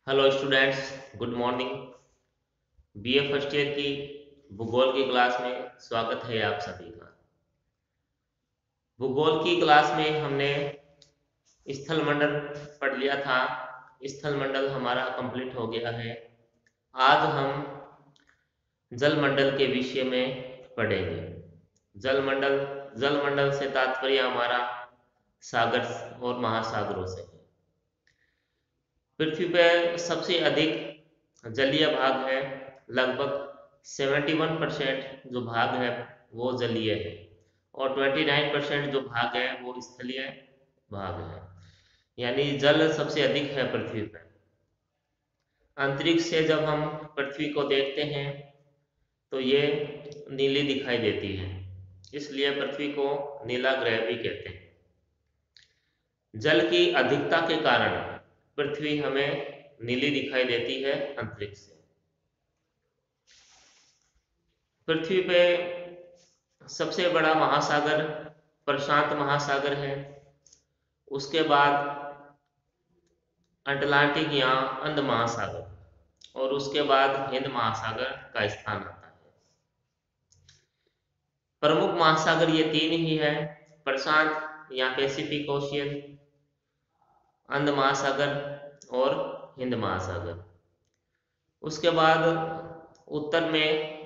Hello students, good morning. BA first year की भूगोल की क्लास में स्वागत है आप सभी का। भूगोल की क्लास में हमने स्थल मंडल पढ़ लिया था। स्थल मंडल हमारा कंप्लीट हो गया है। आज हम जल मंडल के विषय में पढ़ेंगे। जल मंडल जल मंडल से तात्पर्य हमारा सागर और महासागरों से है। पृथ्वी पर सबसे अधिक जलीय भाग है। लगभग 71% जो भाग है वो जलीय है और 29% जो भाग है वो स्थलीय भाग है। यानी जल सबसे अधिक है पृथ्वी पर। अंतरिक्ष से जब हम पृथ्वी को देखते हैं तो ये नीली दिखाई देती है, इसलिए पृथ्वी को नीला ग्रह भी कहते हैं। जल की अधिकता के कारण पृथ्वी हमें नीली दिखाई देती है अंतरिक्ष से। पृथ्वी पे सबसे बड़ा महासागर प्रशांत महासागर है। उसके बाद अटलांटिक या अंध महासागर और उसके बाद हिंद महासागर का स्थान आता है। प्रमुख महासागर ये तीन ही है, प्रशांत या पैसिफिक ओशियन, अंध महासागर और हिंद महासागर। उसके बाद उत्तर में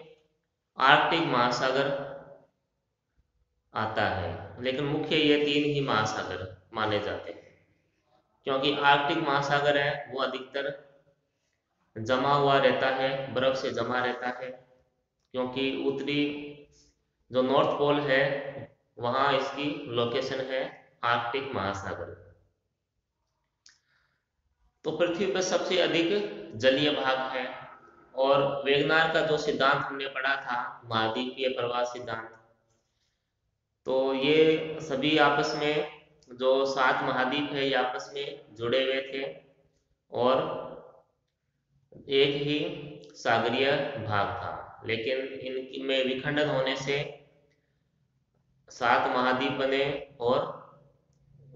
आर्कटिक महासागर आता है, लेकिन मुख्य ये तीन ही महासागर माने जाते हैं, क्योंकि आर्कटिक महासागर है वो अधिकतर जमा हुआ रहता है, बर्फ से जमा रहता है, क्योंकि उत्तरी जो नॉर्थ पोल है वहाँ इसकी लोकेशन है आर्कटिक महासागर। तो पृथ्वी पर सबसे अधिक जलीय भाग है। और वेगनार का जो सिद्धांत हमने पढ़ा था, महाद्वीपीय प्रवाह सिद्धांत, तो ये सभी आपस में जो 7 महाद्वीप है ये आपस में जुड़े हुए थे और एक ही सागरीय भाग था, लेकिन इनमें विखंडन होने से 7 महाद्वीप बने और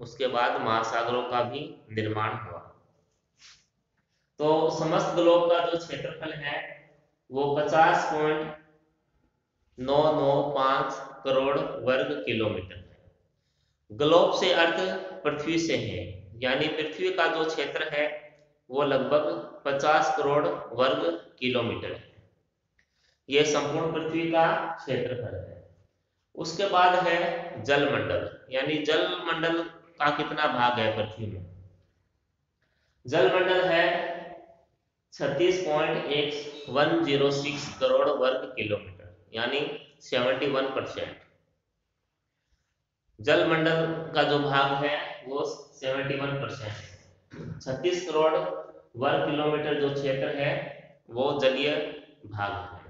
उसके बाद महासागरों का भी निर्माण हुआ। तो समस्त ग्लोब का जो क्षेत्रफल है वो 50.995 करोड़ वर्ग किलोमीटर है। ग्लोब से अर्थ पृथ्वी से है, यानी पृथ्वी का जो क्षेत्र है वो लगभग 50 करोड़ वर्ग किलोमीटर है। यह संपूर्ण पृथ्वी का क्षेत्रफल है। उसके बाद है जलमंडल, यानी जलमंडल का कितना भाग है पृथ्वी में। जलमंडल है 36.106 करोड़ वर्ग किलोमीटर, यानी 71%। जलमंडल का जो भाग है वो 71%। 36 करोड़ वर्ग किलोमीटर जो क्षेत्र है वो जलीय भाग है।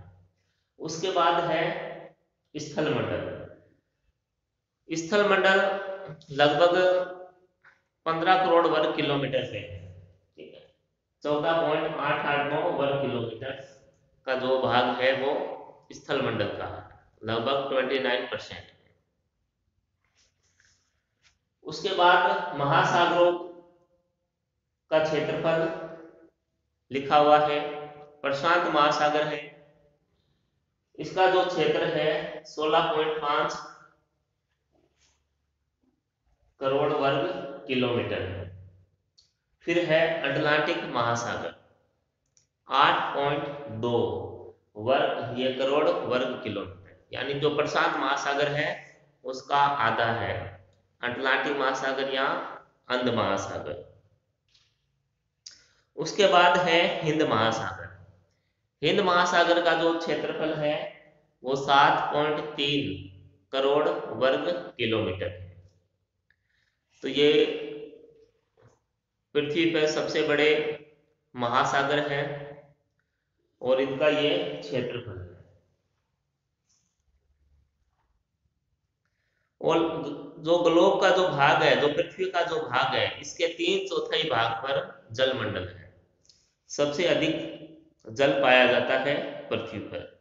उसके बाद है स्थल मंडल। स्थल मंडल लगभग 15 करोड़ वर्ग किलोमीटर से है, ठीक है। 14.889 वर्ग किलोमीटर का जो भाग है वो स्थल मंडल का है, लगभग 29%। उसके बाद महासागरों का क्षेत्रफल लिखा हुआ है। प्रशांत महासागर है, इसका जो क्षेत्र है 16.5 करोड़ वर्ग किलोमीटर है। फिर है अटलांटिक महासागर, 8.2 वर्ग ये करोड़ वर्ग किलोमीटर, यानी जो प्रशांत महासागर है उसका आधा है अटलांटिक महासागर या अंध महासागर। उसके बाद है हिंद महासागर। हिंद महासागर का जो क्षेत्रफल है वो 7.3 करोड़ वर्ग किलोमीटर है। तो ये पृथ्वी पर सबसे बड़े महासागर हैं और इनका ये क्षेत्रफल है। और जो ग्लोब का जो भाग है, जो पृथ्वी का जो भाग है, इसके 3/4 भाग पर जलमंडल है। सबसे अधिक जल पाया जाता है पृथ्वी पर,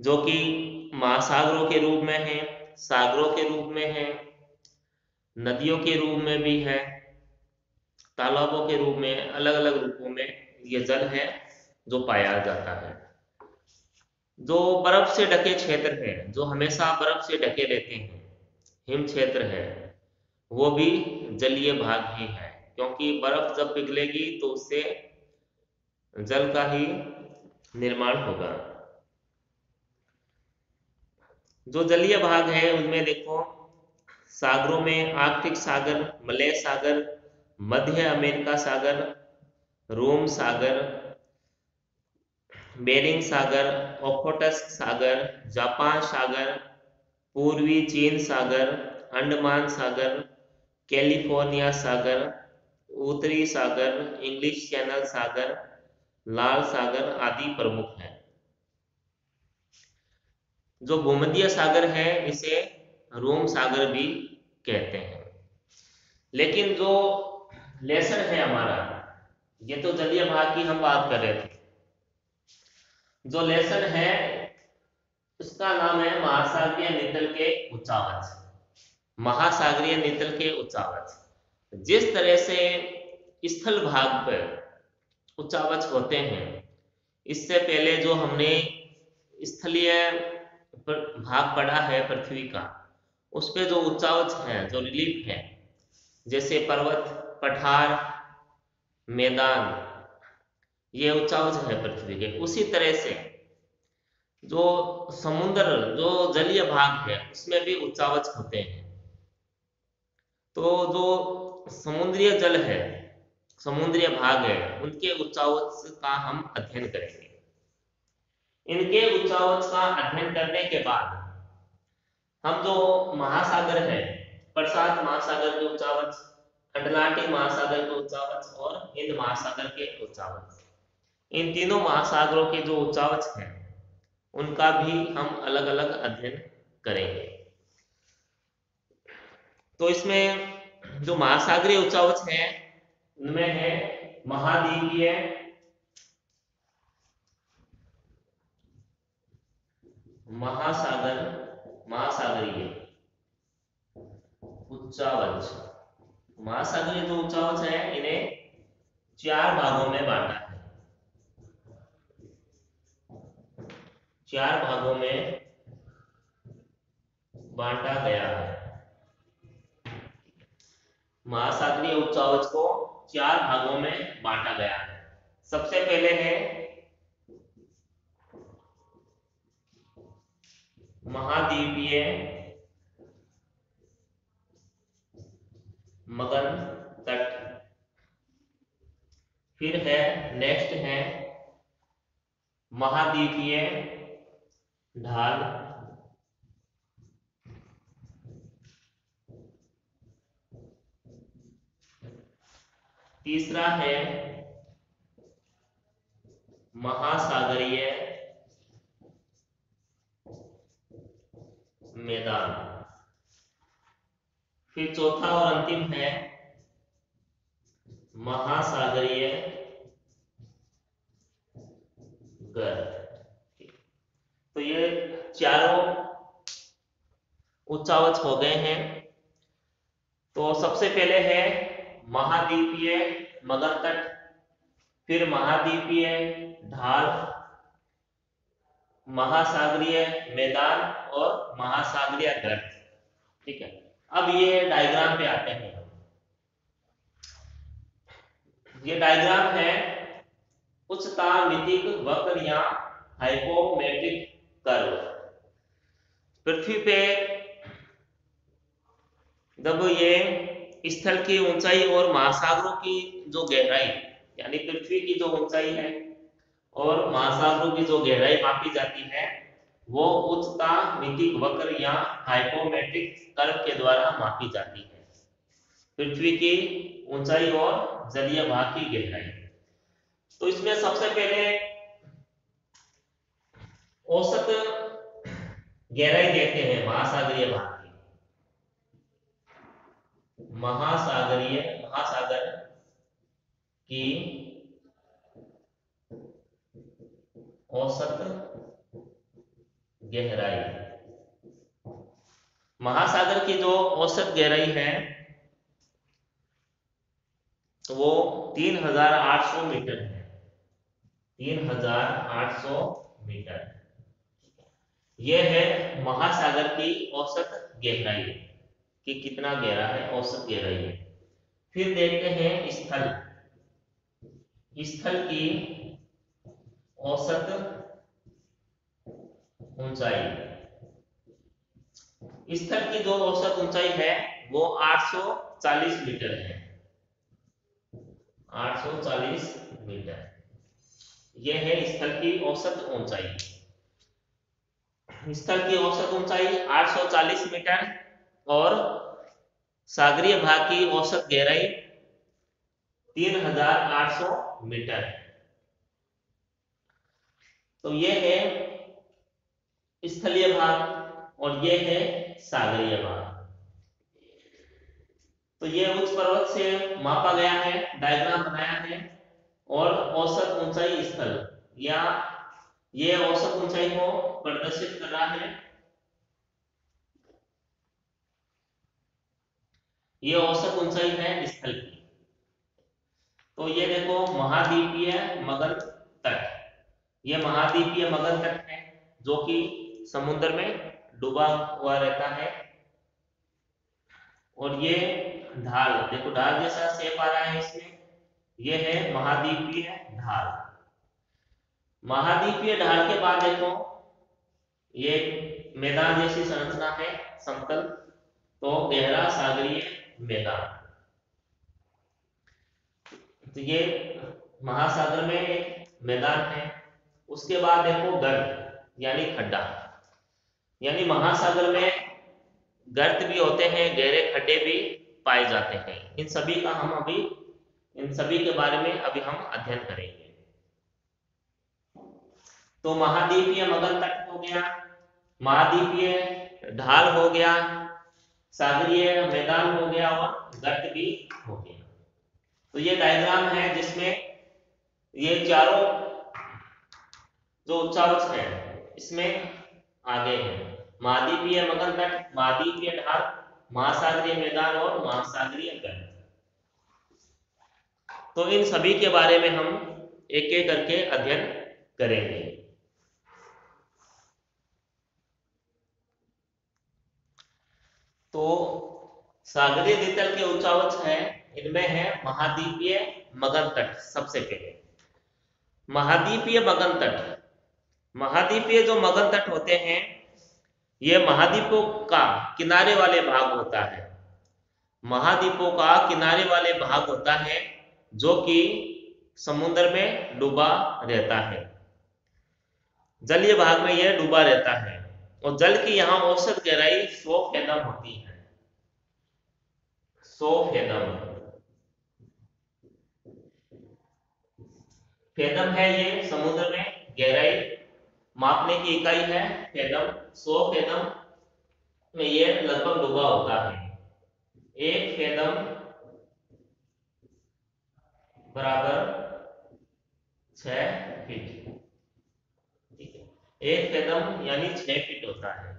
जो कि महासागरों के रूप में है, सागरों के रूप में है, नदियों के रूप में भी है तालाबों के रूप में, अलग अलग रूपों में ये जल है जो पाया जाता है। जो बर्फ से ढके क्षेत्र है, जो हमेशा बर्फ से ढके रहते हैं, हिम क्षेत्र है, वो भी जलीय भाग ही है, क्योंकि बर्फ जब पिघलेगी तो उससे जल का ही निर्माण होगा। जो जलीय भाग है उनमें देखो, सागरों में आर्कटिक सागर, मलय सागर, मध्य अमेरिका सागर, रोम सागर, बेरिंग सागर, ओखोटस्क सागर, जापान सागर, पूर्वी चीन सागर, अंडमान सागर, कैलिफोर्निया सागर, उत्तरी सागर, इंग्लिश चैनल सागर, लाल सागर आदि प्रमुख हैं। जो भूमध्य सागर है इसे रोम सागर भी कहते हैं। लेकिन जो लेसर है हमारा, ये तो जलीय भाग की हम बात कर रहे थे, जो लेसर है उसका नाम है महासागरीय नितल के उच्चावच। महासागरीय नितल के उच्चावच जिस तरह से स्थल भाग पर उच्चावच होते हैं, इससे पहले जो हमने स्थलीय भाग पढ़ा है पृथ्वी का, उस पे जो उच्चावच है, जो रिलीफ है, जैसे पर्वत, पठार, मैदान, ये उच्चावच है पृथ्वी के। उसी तरह से जो समुद्र, जो जलीय भाग है, उसमें भी उच्चावच होते हैं। तो जो समुद्रीय जल है, समुद्रीय भाग है, उनके उच्चावच का हम अध्ययन करेंगे। इनके उच्चावच का अध्ययन करने के बाद हम जो महासागर है, प्रशांत महासागर के उच्चावच, अटलांटिक महासागर के उच्चावच और हिंद महासागर के उच्चावच, इन तीनों महासागरों के जो उच्चावच हैं उनका भी हम अलग अलग अध्ययन करेंगे। तो इसमें जो महासागरीय उच्चावच है उनमें है महाद्वीपीय, महासागरीय उच्चावच। महासागरीय जो उच्चावच है इन्हें 4 भागों में बांटा है, 4 भागों में बांटा गया है। महासागरीय उच्चावच को 4 भागों में बांटा गया है। सबसे पहले है महाद्वीपीय मगन तट, फिर है नेक्स्ट है महाद्वीपीय ढाल, तीसरा है महासागरीय मैदान, फिर चौथा और अंतिम है महासागरीय गर्त। तो ये चारों उच्चावच हो गए हैं। तो सबसे पहले है महाद्वीपीय मगन तट, फिर महाद्वीपीय ढाल, महासागरीय मैदान और महासागरीय गर्त। ठीक है, अब ये डायग्राम पे आते हैं। ये डायग्राम है उच्चतामितिक वक्र या हाइपोमेट्रिक कर्व। पृथ्वी पे जब ये स्थल की ऊंचाई और महासागरों की जो गहराई, यानी पृथ्वी की जो ऊंचाई है और महासागरों की जो गहराई मापी जाती है, वो उच्चतामितिक वक्र या हाइपोमेट्रिक कर्व के द्वारा मापी जाती है। पृथ्वी की ऊंचाई और जलीय भाग की गहराई। तो इसमें सबसे पहले औसत गहराई देखते हैं महासागरीय भाग की। महासागर की औसत गहराई। महासागर की जो औसत गहराई है वो 3800 मीटर है, 3800 मीटर। यह है महासागर की औसत गहराई, कि कितना गहरा है, औसत गहराई है। फिर देखते हैं स्थल, स्थल की औसत ऊंचाई। स्थल की जो औसत ऊंचाई है वो 840 मीटर है, 840 मीटर। यह है स्थल की औसत ऊंचाई। स्थल की औसत ऊंचाई 840 मीटर और सागरीय भाग की औसत गहराई 3800 मीटर। तो यह है स्थलीय भाग और यह है सागरीय भाग। तो यह उच्च पर्वत से मापा गया है, डायग्राम बनाया है, और औसत ऊंचाई स्थल या ये औसत ऊंचाई को प्रदर्शित कर रहा है। ये औसत ऊंचाई है स्थल की। तो ये देखो महाद्वीपीय मगध तट, ये महाद्वीपीय मगध तट है जो कि समुद्र में डूबा हुआ रहता है। और ये ढाल देखो, ढाल जैसा शेप आ रहा है इसमें, ये है महाद्वीपीय ढाल। महाद्वीपीय ढाल के बाद देखो ये मैदान जैसी संरचना है, समतल, तो गहरा सागरीय मैदान। तो ये महासागर में एक मैदान है। उसके बाद देखो गर्त यानी खड्डा, यानी महासागर में गर्त भी होते हैं, गहरे खड्डे भी पाए जाते हैं। इन सभी के बारे में अभी हम अध्ययन करेंगे। तो महाद्वीपीय मगध तट हो गया, महाद्वीपीय ढाल हो गया, सागरीय मैदान हो गया और गर्त भी हो गया। तो ये डायग्राम है जिसमें ये चारों जो उच्चावच है इसमें आगे है, महाद्वीपीय मगध तट, महाद्वीपीय ढाल, महासागरीय मैदान और महासागरीय गर्त। तो इन सभी के बारे में हम एक एक करके अध्ययन करेंगे। तो सागरीय द्वितल के उच्चावच है, इनमें है महाद्वीपीय मगध तट। सबसे पहले महाद्वीपीय मगध तट, महाद्वीपीय जो मगध तट होते हैं ये महाद्वीपों का किनारे वाले भाग होता है, महाद्वीपों का किनारे वाले भाग होता है जो कि समुद्र में डूबा रहता है। जलीय भाग में यह डूबा रहता है और जल की यहाँ औसत गहराई 100 फेदम होती है, 100 फेदम। फेदम है ये समुद्र में गहराई मापने की इकाई है, फेदम। 100 फेदम में ये लगभग डूबा होता है। 1 फेदम बराबर 6 फीट, ठीक है। 1 फेदम यानी 6 फीट होता है।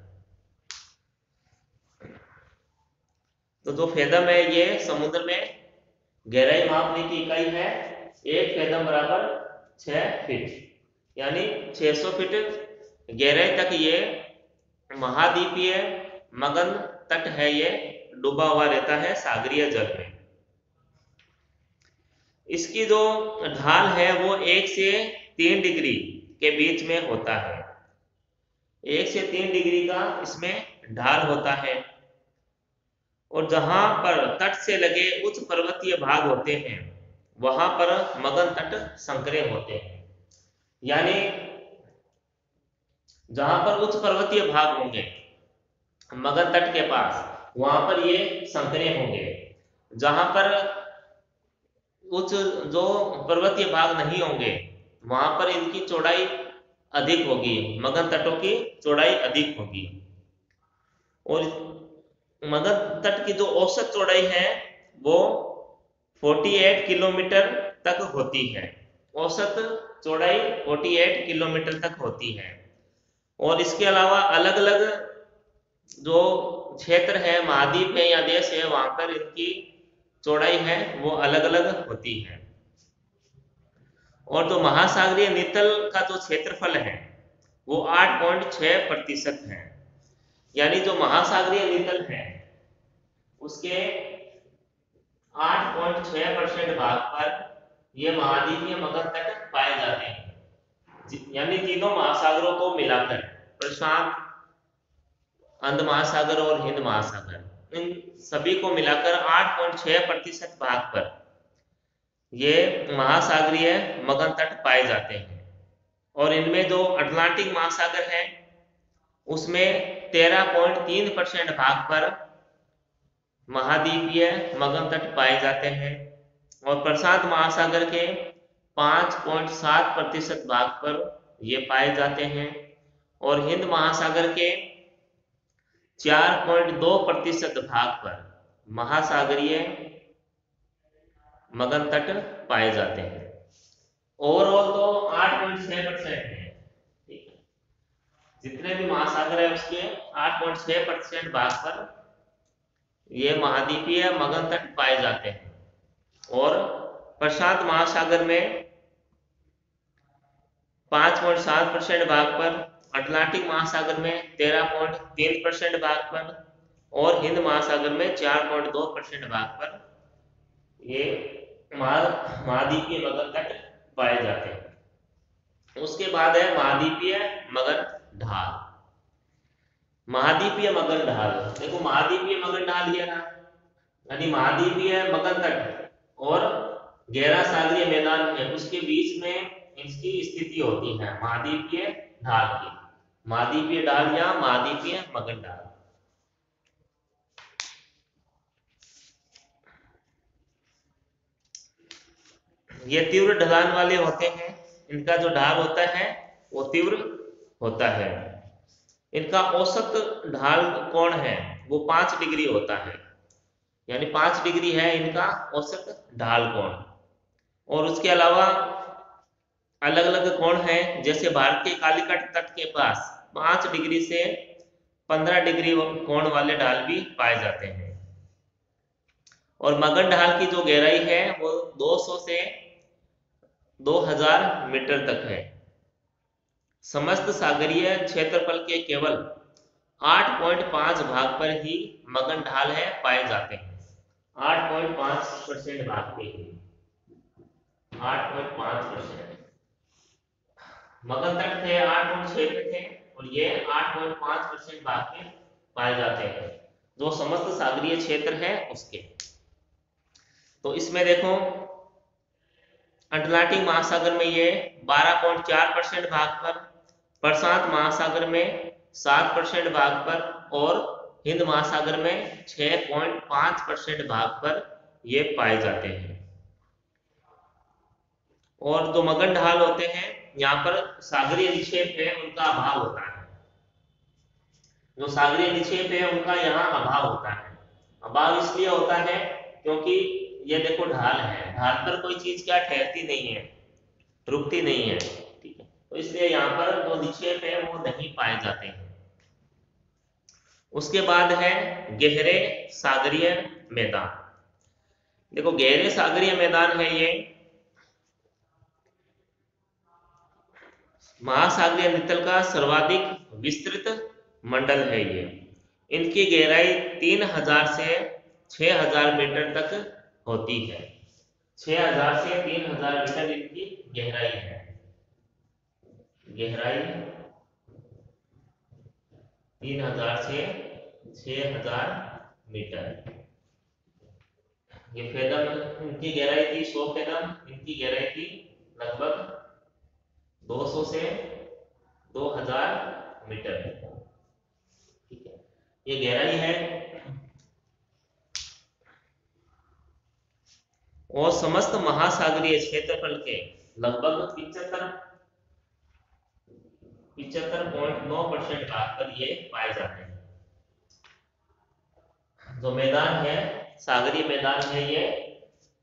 तो जो फेदम है ये समुद्र में गहराई मापने की इकाई है। 1 फेदम बराबर 6 फीट यानी 600 फीट गहराई तक ये महाद्वीपीय मगध तट है, ये डूबा हुआ रहता है सागरीय जल में। इसकी जो ढाल है वो 1 से 3 डिग्री के बीच में होता है, 1 से 3 डिग्री का इसमें ढाल होता है। और जहां पर तट से लगे उच्च पर्वतीय भाग होते हैं वहां पर मगध तट संकरे होते हैं, यानी जहां पर उच्च पर्वतीय भाग होंगे मगध तट के पास, वहां पर ये संकरे होंगे। जहां पर उच्च जो पर्वतीय भाग नहीं होंगे वहां पर इनकी चौड़ाई अधिक होगी, मगध तटों की चौड़ाई अधिक होगी। और मगध तट की जो औसत चौड़ाई है वो 48 किलोमीटर तक होती है, औसत चौड़ाई 48 किलोमीटर तक होती है। और इसके अलावा अलग अलग जो क्षेत्र है, महाद्वीप है या देश है, वहां पर इनकी चौड़ाई है वो अलग अलग होती है। और जो महासागरीय नितल का जो क्षेत्रफल है वो 8.6% है। यानी जो महासागरीय नितल है उसके 8.6% भाग पर ये महाद्वीपीय मगर तट पाए जाते हैं। यानी तीनों महासागरों को मिलाकर, प्रशांत, अंध महासागर और हिंद महासागर, इन सभी को मिलाकर 8.6% भाग पर ये महासागरीय मगन तट पाए जाते हैं। और इनमें जो अटलांटिक महासागर है उसमें 13.3% भाग पर महाद्वीपीय मगन तट पाए जाते हैं। और प्रशांत महासागर के 5.7% भाग पर ये पाए जाते हैं। और हिंद महासागर के 4.2% भाग पर महासागरीय मगन तट पाए जाते हैं। ओवरऑल तो 8.6% है। जितने भी महासागर है उसके 8.6% भाग पर ये महाद्वीपीय मगन तट पाए जाते हैं। और प्रशांत महासागर में 5.7% भाग पर, अटलांटिक महासागर में 13.3% भाग पर और हिंद महासागर में 4.2% भाग पर ये महाद्वीपीय मगन तट पाए जाते हैं। उसके बाद है महाद्वीपीय मगन ढाल। महाद्वीपीय मगन ढाल, देखो महाद्वीपीय मगन ढाल ये रहा, यानी महाद्वीपीय मगन तट और गहरा सागरीय मैदान है उसके बीच में इसकी स्थिति होती है महाद्वीपीय ढाल की। महाद्वीपीय ढाल या महाद्वीपीय मगन ढाल। ये तीव्र ढलान वाले होते हैं। इनका जो ढाल होता है वो तीव्र होता है। इनका औसत ढाल कोण है वो 5 डिग्री होता है, यानी 5 डिग्री है इनका औसत ढाल कोण। और उसके अलावा अलग अलग कोण हैं, जैसे भारतीय कालीकट तट के पास 5 डिग्री से 15 डिग्री कोण वाले ढाल भी पाए जाते हैं। और मगन ढाल की जो गहराई है वो 200 से 2000 मीटर तक है। समस्त सागरीय क्षेत्रफल के केवल 8.5 भाग पर ही मगन ढाल है पाए जाते हैं। 8.5% भाग पे ही 8.5%। मगन तट थे 8.6 पे थे और ये 8.5% भाग पे पाए जाते हैं जो समस्त सागरीय क्षेत्र है उसके। तो इसमें देखो अटलांटिक महासागर में ये 12.4% भाग पर, प्रशांत महासागर में 7% भाग पर और हिंद महासागर में 6.5% भाग पर ये पाए जाते हैं। और जो मगन ढाल होते हैं यहाँ पर सागरीय निक्षेप है उनका अभाव होता है। जो सागरीय निक्षेप है उनका यहाँ अभाव होता है। अभाव इसलिए होता है क्योंकि ये देखो ढाल है, ढाल पर कोई चीज क्या ठहरती नहीं है, रुकती नहीं है, ठीक है। तो इसलिए यहाँ पर जो निक्षेप है वो नहीं पाए जाते हैं। उसके बाद है गहरे सागरीय मैदान। देखो गहरे सागरीय मैदान है ये महासागरीय नितल का सर्वाधिक विस्तृत मंडल है ये। इनकी गहराई 3000 से 6000 मीटर तक होती है। 6000 से 3000 मीटर इनकी गहराई है। गहराई 3000 से 6000 मीटर। ये फेदम इनकी गहराई थी 100 फेदम, इनकी गहराई थी लगभग 200 से 2000 मीटर, ठीक है। ये गहराई है। और समस्त महासागरीय क्षेत्रफल के लगभग 75.9% भाग पर ये पाए जाते हैं। जो मैदान है सागरीय मैदान है ये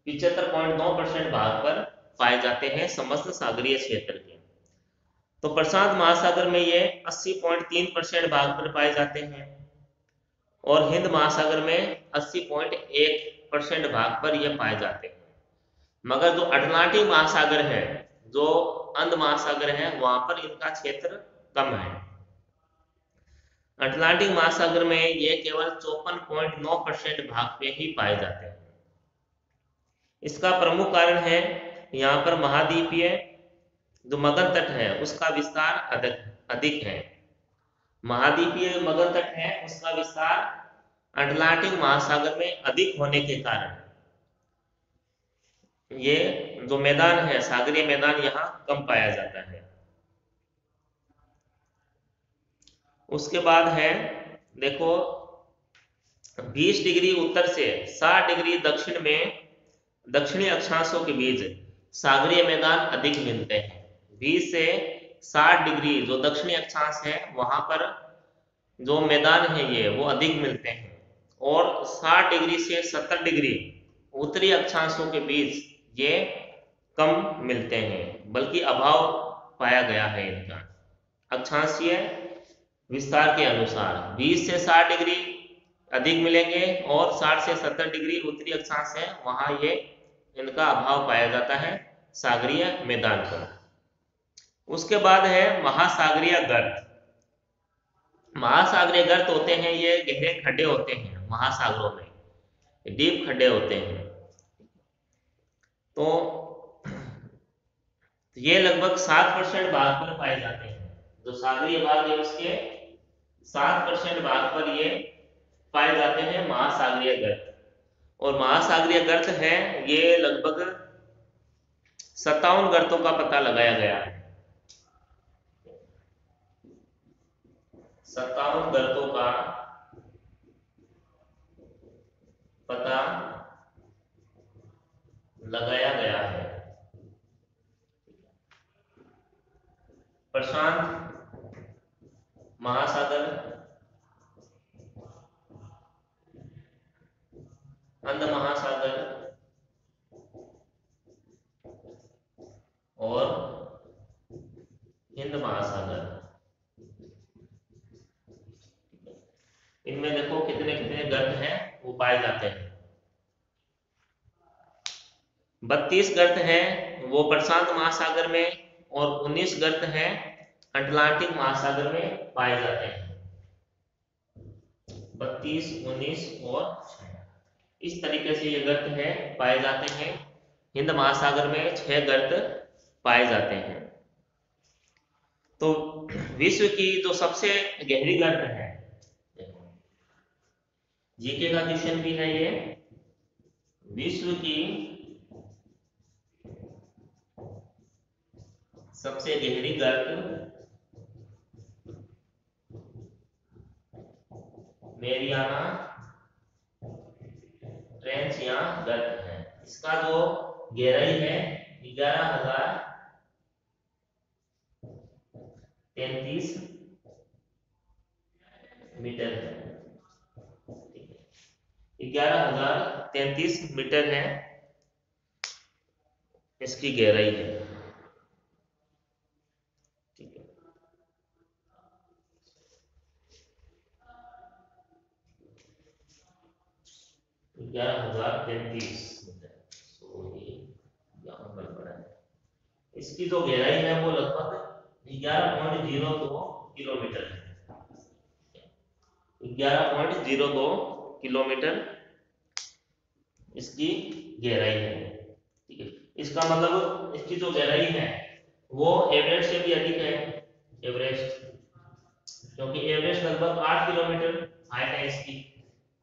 75.9% भाग पर पाए जाते हैं समस्त सागरीय क्षेत्र के। तो प्रशांत महासागर में ये 80.3% भाग पर पाए जाते हैं और हिंद महासागर में 80.1 1% भाग पर ये पाए जाते हैं। मगर जो अटलांटिक महासागर है, जो अंध महासागर है, वहां पर इनका क्षेत्र कम है। अटलांटिक महासागर में ये केवल 54.9% भाग पे ही पाए जाते हैं। इसका प्रमुख कारण है यहाँ पर महाद्वीपीय जो मगध तट है उसका विस्तार अधिक है। महाद्वीपीय मगध तट है उसका विस्तार अटलांटिक महासागर में अधिक होने के कारण ये जो मैदान है, सागरीय मैदान, यहाँ कम पाया जाता है। उसके बाद है देखो 20 डिग्री उत्तर से 60 डिग्री दक्षिण में दक्षिणी अक्षांशों के बीच सागरीय मैदान अधिक मिलते हैं। 20 से 60 डिग्री जो दक्षिणी अक्षांश है वहां पर जो मैदान है ये वो अधिक मिलते हैं, और 60 डिग्री से 70 डिग्री उत्तरी अक्षांशों के बीच ये कम मिलते हैं, बल्कि अभाव पाया गया है इनका अक्षांशीय विस्तार के अनुसार। 20 से 60 डिग्री अधिक मिलेंगे और 60 से 70 डिग्री उत्तरी अक्षांश है वहां ये इनका अभाव पाया जाता है सागरीय मैदान पर। उसके बाद है महासागरीय गर्त। महासागरीय गर्त होते हैं ये गहरे खड्डे होते हैं महासागरों में, डीप खड्डे होते हैं। तो ये लगभग 7% भाग पर पाए जाते हैं। जो सागरीय भाग है उसके 7% भाग पर ये पाए जाते हैं महासागरीय गर्त। और महासागरीय गर्त है ये लगभग 57 गर्तों का पता लगाया गया है। 57 गर्तों का पता लगाया गया है। प्रशांत महासागर, अंध महासागर और हिंद महासागर, इनमें देखो कितने कितने गर्त हैं वो पाए जाते हैं। 32 गर्त हैं वो प्रशांत महासागर में और 19 गर्त हैं अटलांटिक महासागर में पाए जाते हैं। 32, 19 और 6 इस तरीके से ये गर्त है पाए जाते हैं। हिंद महासागर में 6 गर्त पाए जाते हैं। तो विश्व की जो सबसे गहरी गर्त है, जीके का क्वेश्चन भी है ये, विश्व की सबसे गहरी गर्त मेरियाना ट्रेंच या गर्त है। इसका जो गहराई है 11,033 मीटर है। 11,033 मीटर है इसकी गहराई है। ठीक है, 11,033 मीटर। इसकी जो गहराई है वो लगभग 11.02 किलोमीटर है। 11.02 किलोमीटर इसकी गहराई है। ठीक है, इसका मतलब इसकी जो गहराई है वो एवरेस्ट से भी अधिक है। एवरेस्ट, क्योंकि एवरेस्ट लगभग 8 किलोमीटर हाइट है इसकी,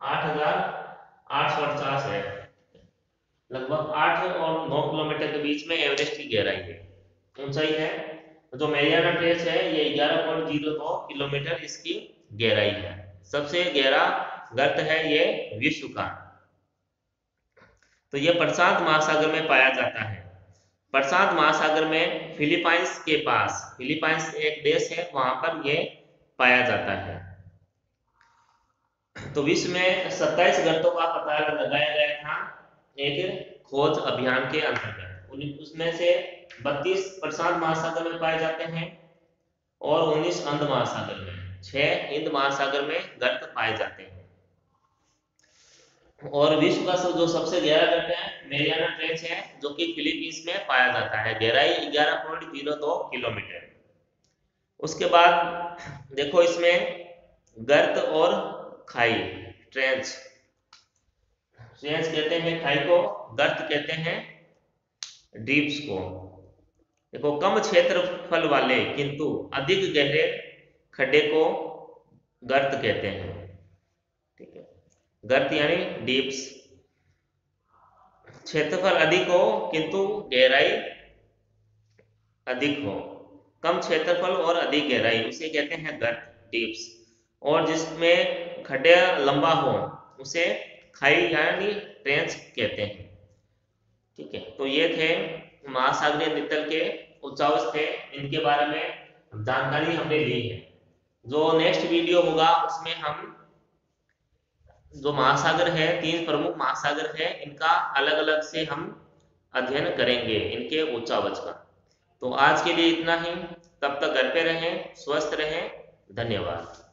8,850 है। लगभग 8 और 9 किलोमीटर के बीच में एवरेस्ट की गहराई है, ऊंचाई है। जो मैरियाना ट्रेंच है ये 11.02 किलोमीटर इसकी गहराई है। सबसे गहरा गर्त है ये विश्व का। तो ये प्रशांत महासागर में पाया जाता है। प्रशांत महासागर में फिलीपाइंस के पास, फिलीपाइंस एक देश है, वहां पर ये पाया जाता है। तो विश्व में 27 गर्तों का पता लगाया गया था एक खोज अभियान के अंतर्गत। उसमें से 32 प्रशांत महासागर में पाए जाते हैं और 19 अंध महासागर में, 6 हिंद महासागर में गर्त पाए जाते हैं। और विश्व का जो सबसे गहरा तट है मेरियाना ट्रेंच है, जो कि फिलीपींस में पाया जाता है, गहराई 11.02 किलोमीटर। उसके बाद देखो इसमें गर्त और खाई, ट्रेंच, ट्रेंच कहते हैं खाई को, गर्त कहते हैं डीप्स को। देखो कम क्षेत्रफल वाले किंतु अधिक गहरे खड्डे को गर्त कहते हैं। ठीक है, गर्त यानी डीप्स, क्षेत्रफल अधिक हो किंतु गहराई अधिक हो, कम क्षेत्रफल और अधिक गहराई, उसे कहते हैं गर्त, डीप्स। और जिसमें खड्डा लंबा हो उसे खाई यानी ट्रेंच कहते हैं। ठीक है, तो ये थे महासागरीय नितल के उच्चावच थे, इनके बारे में जानकारी हमने ली है। जो नेक्स्ट वीडियो होगा उसमें हम जो महासागर है, 3 प्रमुख महासागर है, इनका अलग अलग से हम अध्ययन करेंगे, इनके उच्चावच का। तो आज के लिए इतना ही, तब तक घर पे रहें, स्वस्थ रहें, धन्यवाद।